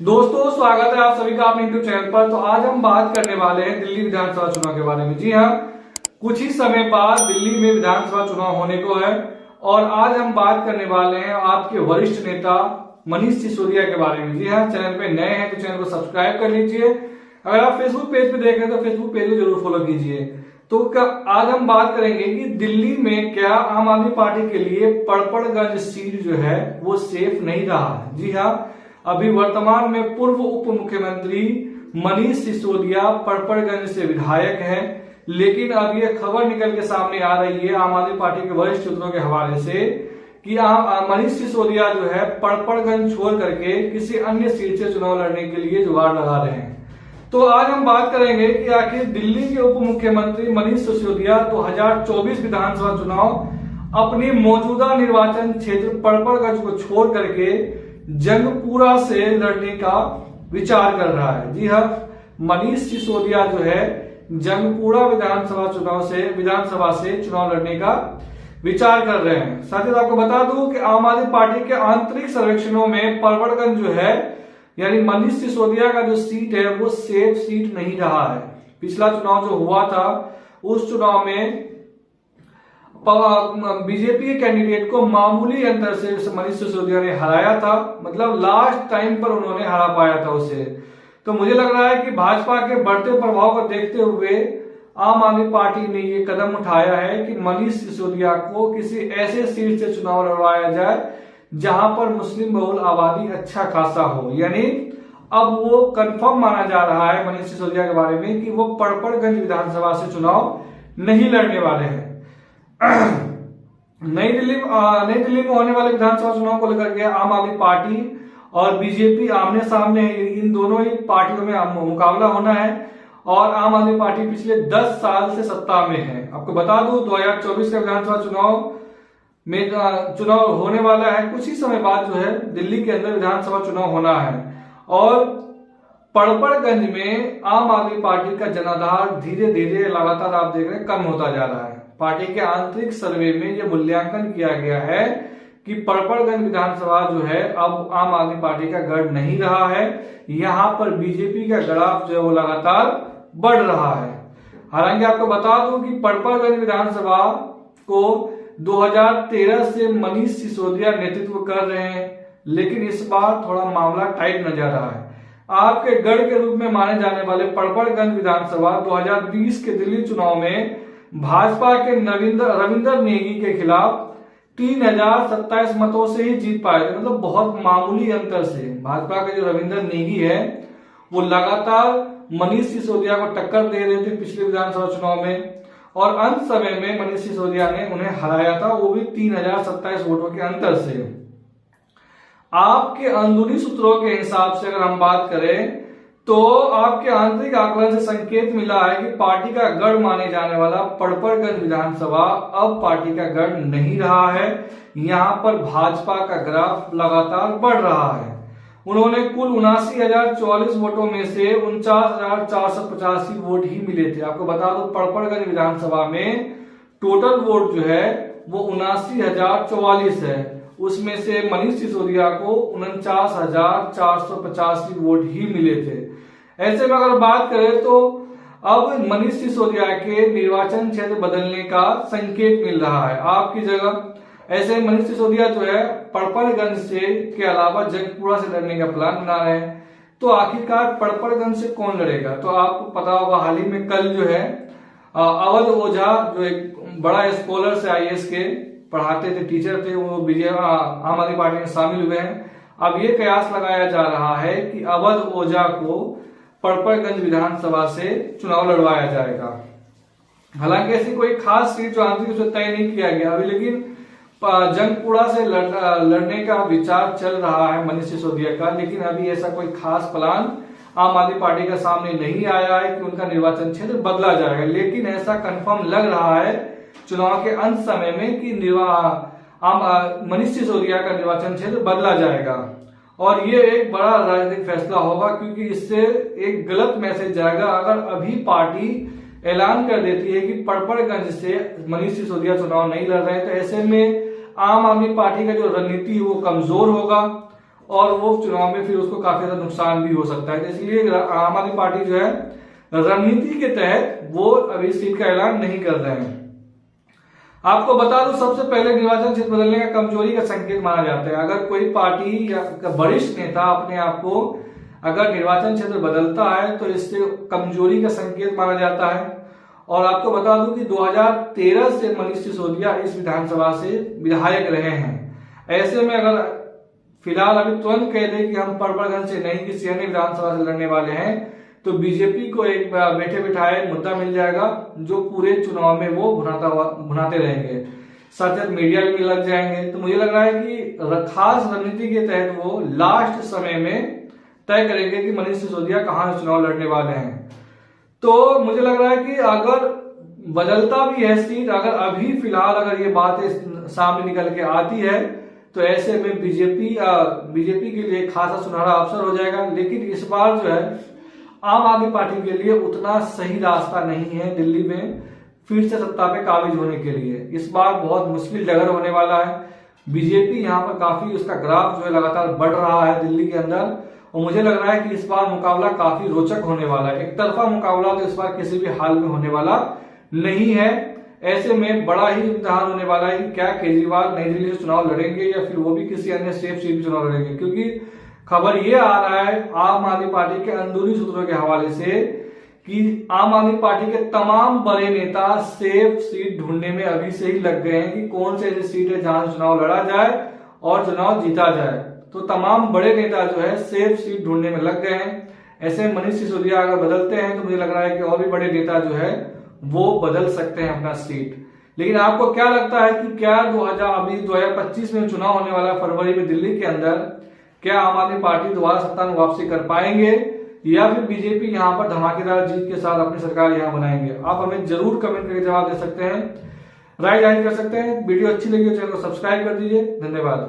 दोस्तों स्वागत है आप सभी का अपने यूट्यूब चैनल पर। तो आज हम बात करने वाले हैं दिल्ली विधानसभा चुनाव के बारे में। जी हाँ, कुछ ही समय बाद दिल्ली में विधानसभा चुनाव होने को है और आज हम बात करने वाले हैं आपके वरिष्ठ नेता मनीष सिसोदिया के बारे में। जी हाँ, चैनल पे नए हैं तो चैनल को सब्सक्राइब कर लीजिए। अगर आप फेसबुक पेज पे देख रहे हैं तो फेसबुक पेज को जरूर फॉलो कीजिए। तो आज हम बात करेंगे कि दिल्ली में क्या आम आदमी पार्टी के लिए पड़पड़गंज सीट जो है वो सेफ नहीं रहा है। जी हाँ, अभी वर्तमान में पूर्व उप मुख्यमंत्री मनीष सिसोदिया पड़पड़गंज से विधायक हैं, लेकिन अब यह खबर निकल के सामने आ रही है आम आदमी पार्टी के वरिष्ठ सूत्रों के हवाले से कि मनीष सिसोदिया जो है पड़पड़गंज छोड़ करके किसी अन्य सीट से चुनाव लड़ने के लिए जुगाड़ लगा रहे हैं। तो आज हम बात करेंगे कि आखिर दिल्ली के उप मुख्यमंत्री मनीष सिसोदिया 2024 विधानसभा चुनाव अपनी मौजूदा निर्वाचन क्षेत्र पड़पड़गंज को छोड़ करके जंगपुरा से लड़ने का विचार कर रहा है। जी हाँ, मनीष सिसोदिया जो है जंगपुरा विधानसभा से चुनाव लड़ने का विचार कर रहे हैं। साथ ही आपको बता दूं कि आम आदमी पार्टी के आंतरिक सर्वेक्षणों में पड़पड़गंज जो है यानी मनीष सिसोदिया का जो सीट है वो सेफ सीट नहीं रहा है। पिछला चुनाव जो हुआ था उस चुनाव में बीजेपी के कैंडिडेट को मामूली अंतर से मनीष सिसोदिया ने हराया था, मतलब लास्ट टाइम पर उन्होंने हरा पाया था उसे। तो मुझे लग रहा है कि भाजपा के बढ़ते प्रभाव को देखते हुए आम आदमी पार्टी ने ये कदम उठाया है कि मनीष सिसोदिया को किसी ऐसे सीट से चुनाव लड़वाया जाए जहां पर मुस्लिम बहुल आबादी अच्छा खासा हो। यानी अब वो कंफर्म माना जा रहा है मनीष सिसोदिया के बारे में कि वो पड़पड़गंज विधानसभा से चुनाव नहीं लड़ने वाले हैं। नई दिल्ली में होने वाले विधानसभा चुनाव को लेकर के आम आदमी पार्टी और बीजेपी आमने सामने है। इन दोनों ही पार्टियों में मुकाबला होना है और आम आदमी पार्टी पिछले 10 साल से सत्ता में है। आपको बता दूं 2024 का विधानसभा चुनाव होने वाला है। कुछ ही समय बाद जो है दिल्ली के अंदर विधानसभा चुनाव होना है और पड़पड़गंज में आम आदमी पार्टी का जनाधार धीरे धीरे लगातार आप देख रहे हैं कम होता जा रहा है। पार्टी के आंतरिक सर्वे में यह मूल्यांकन किया गया है कि पड़पड़गंज विधानसभा जो है अब आम आदमी पार्टी का गढ़ नहीं रहा है। यहां पर बीजेपी का ग्राफ जो है वो लगातार बढ़ रहा है। हालांकि आपको बता दूं कि पड़पड़गंज विधानसभा को 2013 से मनीष सिसोदिया नेतृत्व कर रहे हैं, लेकिन इस बार थोड़ा मामला टाइट नजर आ रहा है। आपके गढ़ के रूप में माने जाने वाले पड़पड़गंज विधानसभा 2020 के दिल्ली चुनाव में भाजपा के रविंदर नेगी के खिलाफ 3027 मतों से ही जीत पाए थे, मतलब बहुत मामूली अंतर से। भाजपा के जो रविंदर नेगी है वो लगातार मनीष सिसोदिया को टक्कर दे रहे थे पिछले विधानसभा चुनाव में और अंत समय में मनीष सिसोदिया ने उन्हें हराया था, वो भी 3027 वोटों के अंतर से। आपके अंदरूनी सूत्रों के हिसाब से अगर हम बात करें तो आपके आंतरिक आकलन से संकेत मिला है कि पार्टी का गढ़ माने जाने वाला पड़पड़गंज विधानसभा अब पार्टी का गढ़ नहीं रहा है। यहां पर भाजपा का ग्राफ लगातार बढ़ रहा है। उन्होंने कुल 79,044 वोटों में से 49,485 वोट ही मिले थे। आपको बता दो पड़पड़गंज विधानसभा में टोटल वोट जो है वो 79,044 है, उसमें से मनीष सिसोदिया को 49,485 वोट ही मिले थे। ऐसे में अगर बात करें तो अब मनीष सिसोदिया के निर्वाचन क्षेत्र बदलने का संकेत मिल रहा है। आपकी जगह ऐसे मनीष सिसोदिया जो है पड़पड़गंज से के अलावा जंगपुरा से लड़ने का प्लान बना रहे हैं। तो आखिरकार पड़पड़गंज से कौन लड़ेगा? तो आपको पता होगा हाल ही में कल जो है अवध ओझा जो एक बड़ा स्कॉलर से IAS के पढ़ाते थे, टीचर थे, वो आम आदमी पार्टी में शामिल हुए हैं। अब ये कयास लगाया जा रहा है कि अवध ओझा को पड़पड़गंज विधानसभा से चुनाव लड़वाया जाएगा। हालांकि ऐसी कोई खास सीट जो आंतरिक रूप से तय नहीं किया गया अभी, लेकिन जंगपुरा से लड़ने का विचार चल रहा है मनीष सिसोदिया का। लेकिन अभी ऐसा कोई खास प्लान आम आदमी पार्टी के सामने नहीं आया है कि उनका निर्वाचन क्षेत्र बदला जाएगा। लेकिन ऐसा कंफर्म लग रहा है चुनाव के अंत समय में कि मनीष सिसोदिया का निर्वाचन क्षेत्र बदला जाएगा और ये एक बड़ा राजनीतिक फैसला होगा, क्योंकि इससे एक गलत मैसेज जाएगा अगर अभी पार्टी ऐलान कर देती है कि पड़पड़गंज से मनीष सिसोदिया चुनाव नहीं लड़ रहे हैं। तो ऐसे में आम आदमी पार्टी का जो रणनीति है वो कमजोर होगा और वो चुनाव में फिर उसको काफी ज्यादा नुकसान भी हो सकता है। इसलिए आम आदमी पार्टी जो है रणनीति के तहत वो अभी सीट का ऐलान नहीं कर रहे हैं। आपको बता दूं, सबसे पहले निर्वाचन क्षेत्र बदलने का कमजोरी का संकेत माना जाता है। अगर कोई पार्टी या वरिष्ठ नेता अपने आप को अगर निर्वाचन क्षेत्र बदलता है तो इससे कमजोरी का संकेत माना जाता है। और आपको बता दूं कि 2013 से मनीष सिसोदिया इस विधानसभा से विधायक रहे हैं। ऐसे में अगर फिलहाल अभी तुरंत कह दे कि हम परबड़गंज से नहीं किसी अन्य विधानसभा से लड़ने वाले हैं तो बीजेपी को एक बैठे बिठाए मुद्दा मिल जाएगा जो पूरे चुनाव में वो भुनाते रहेंगे, साथ साथ मीडिया भी लग जाएंगे। तो मुझे लग रहा है कि खास रणनीति के तहत वो लास्ट समय में तय करेंगे कि मनीष सिसोदिया कहां से चुनाव लड़ने वाले हैं। तो मुझे लग रहा है कि अगर बदलता भी है सीट, अगर अभी फिलहाल अगर ये बातें सामने निकल के आती है तो ऐसे में बीजेपी के लिए खासा सुनहरा अवसर हो जाएगा। लेकिन इस बार जो है आम आदमी पार्टी के लिए उतना सही रास्ता नहीं है दिल्ली में फिर से सत्ता पे काबिज होने के लिए। इस बार बहुत मुश्किल जगह होने वाला है। बीजेपी यहाँ पर काफी उसका ग्राफ जो है लगातार बढ़ रहा है दिल्ली के अंदर, और मुझे लग रहा है कि इस बार मुकाबला काफी रोचक होने वाला है। एक तरफा मुकाबला तो इस बार किसी भी हाल में होने वाला नहीं है। ऐसे में बड़ा ही इम्तिहान होने वाला है कि क्या केजरीवाल नई दिल्ली से चुनाव लड़ेंगे या फिर वो भी किसी अन्य सेफ सीट में चुनाव लड़ेंगे। क्योंकि खबर ये आ रहा है आम आदमी पार्टी के अंदरूनी सूत्रों के हवाले से कि आम आदमी पार्टी के तमाम बड़े नेता सेफ सीट ढूंढने में अभी से ही लग गए हैं कि कौन से ऐसी सीट है जहां चुनाव लड़ा जाए और चुनाव जीता जाए। तो तमाम बड़े नेता जो है सेफ सीट ढूंढने में लग गए हैं। ऐसे मनीष सिसोदिया अगर बदलते हैं तो मुझे लग रहा है कि और भी बड़े नेता जो है वो बदल सकते हैं अपना सीट। लेकिन आपको क्या लगता है कि क्या 2025 में चुनाव होने वाला फरवरी में दिल्ली के अंदर, क्या आम आदमी पार्टी दोबारा सत्ता में वापसी कर पाएंगे या फिर बीजेपी यहां पर धमाकेदार जीत के साथ अपनी सरकार यहां बनाएंगे? आप हमें जरूर कमेंट करके जवाब दे सकते हैं, राय जाहिर कर सकते हैं। वीडियो अच्छी लगी तो चैनल को सब्सक्राइब कर दीजिए। धन्यवाद।